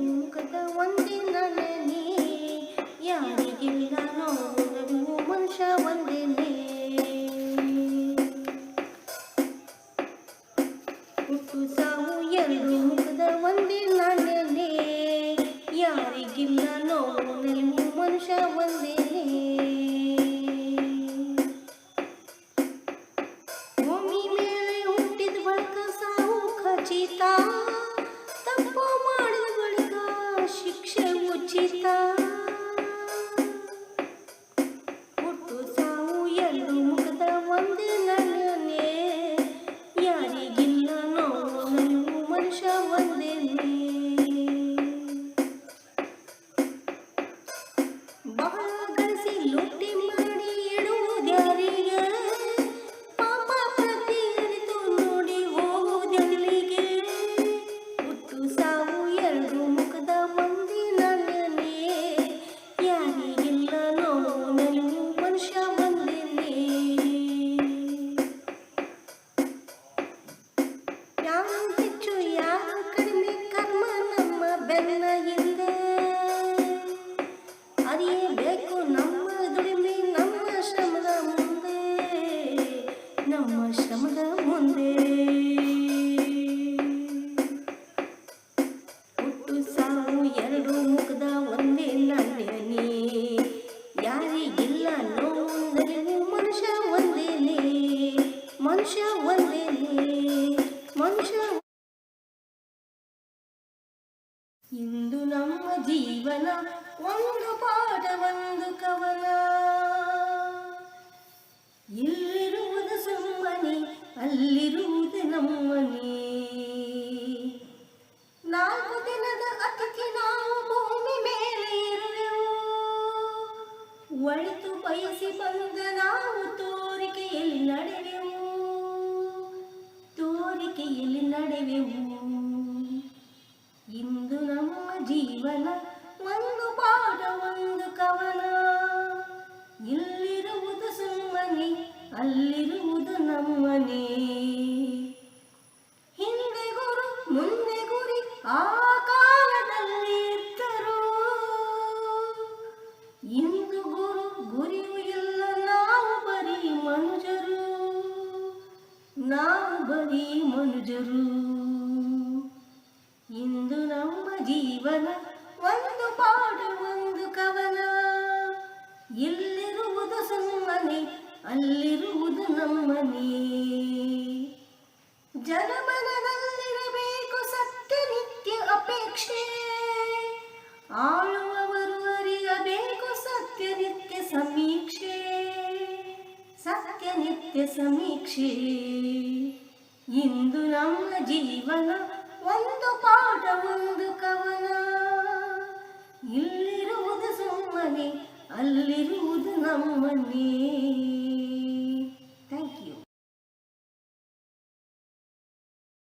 ಮುಖದ ಒಂದೇ ನನೇ ಯಾರಿಗಿಲ್ಲ ನೋವು ಮನುಷ್ಯ ಒಂದೇನೆ ಹುಟ್ಟು ಸಾವು ಎರಡು ಮುಖದ ಒಂದೇ ನನೇ ಯಾರಿಗಿಲ್ಲ ನೋವು ಮನುಷ್ಯ ಒಂದೇನೆ ಭೂಮಿ ಮೇಲೆ ಹುಟ್ಟಿದ ಬಳಿಕ ಸಾವು ಖಚಿತ ತಪ್ಪು ಮಾಡಿದ ಬಳಿಕ ಶಿಕ್ಷೆ ಉಚಿತ ಹುಟ್ಟು ಸಾವು ಎರಡು ಮುಖದ ಒಂದೇ ನನೇ ಯಾರಿಗಿಲ್ಲ ನೋವು ಮನುಷ್ಯ ಒಂದೇನೆ ಬಹಳ ಗಳಿಸಿ ಲೂಟಿ ಮಾಡಿ ಇಡುವುದ್ಯಾರಿಗೆ ಪಾಪ ಪ್ರತಿ ಅರಿತು ನೋಡಿ ಹೋಗುವುದೆಲ್ಲಿಗೆ ಹುಟ್ಟು ಸಾವು ಎರಡು ಮುಖದ ಒಂದೇ ನನೇ ಯಾರಿಗಿಲ್ಲ ನೋವು ನಲಿವು ಮನುಷ್ಯ ಒಂದೇನೆ ಯಾರು ಹೆಚ್ಚು ಯಾರು ಕಡಿಮೆ ಕರ್ಮ ನಮ್ಮ ಬೆನ್ನ ಹಿಂದೆ ಅರಿಯಬೇಕು ನಮ್ಮ ದುಡಿಮೆ ನಮ್ಮ ಶ್ರಮದ ಮುಂದೆ ಹುಟ್ಟು ಸಾವು ಎರಡು ಮುಖದ ಒಂದೇ ನನೇ ಯಾರಿಗಿಲ್ಲ ನೋವು ನಲಿವು ಮನುಷ್ಯ ಒಂದೇನೆ ಮನುಷ್ಯ ಇಂದು ನಮ್ಮ ಜೀವನ ಒಂದು ಪಾಠ ಒಂದು ಕವನ ಇಲ್ಲಿರುವುದು ಸುಮ್ಮನೆ ಅಲ್ಲಿರುವುದು ನಮ್ಮನೆ ನಾಲ್ಕು ದಿನದ ಅತಿಥಿ ನಾವು ಭೂಮಿ ಮೇಲೆ ಇರುವೆವು ಒಳಿತು ಬಯಸಿ ಬಂದ ನಾವು ತೋರಿಕೆಯಲ್ಲಿ ನಡೆವೆವು ಇಂದು ನಮ್ಮ ಜೀವನ ಒಂದು ಪಾಠ ಒಂದು ಕವನ ಇಲ್ಲಿರುವುದು ಸುಮ್ಮನೆ ಅಲ್ಲಿರುವುದು ನಮ್ಮನೆ ಹಿಂದೆ ಗುರು ಮುಂದೆ ಗುರಿ ಆ ಕಾಲದಲ್ಲಿ ಇದ್ದರು ಇಂದು ಗುರು ಗುರಿಯೂ ಇಲ್ಲ ನಾವು ಬರೀ ಮನುಜರು ಇಂದು ನಮ್ಮ ಜೀವನ ಒಂದು ಪಾಠ ಒಂದು ಕವನ ಇಲ್ಲಿರುವುದು ಸುಮ್ಮನೆ ಅಲ್ಲಿರುವುದು ನಮ್ಮನೆ ಜನಮನದಲ್ಲಿರಬೇಕು ಸತ್ಯ ನಿತ್ಯ ಅಪೇಕ್ಷೆ ಆಳುವವರು ಅರಿಯಬೇಕು ಸತ್ಯ ನಿತ್ಯ ಸಮೀಕ್ಷೆ ಇಂದು ನಮ್ಮ ಜೀವನ ಒಂದು ಪಾಠ ಒಂದು ಕವನ ಇಲ್ಲಿರುವುದು ಸುಮ್ಮನೆ ಅಲ್ಲಿರುವುದು ನಮ್ಮನೆ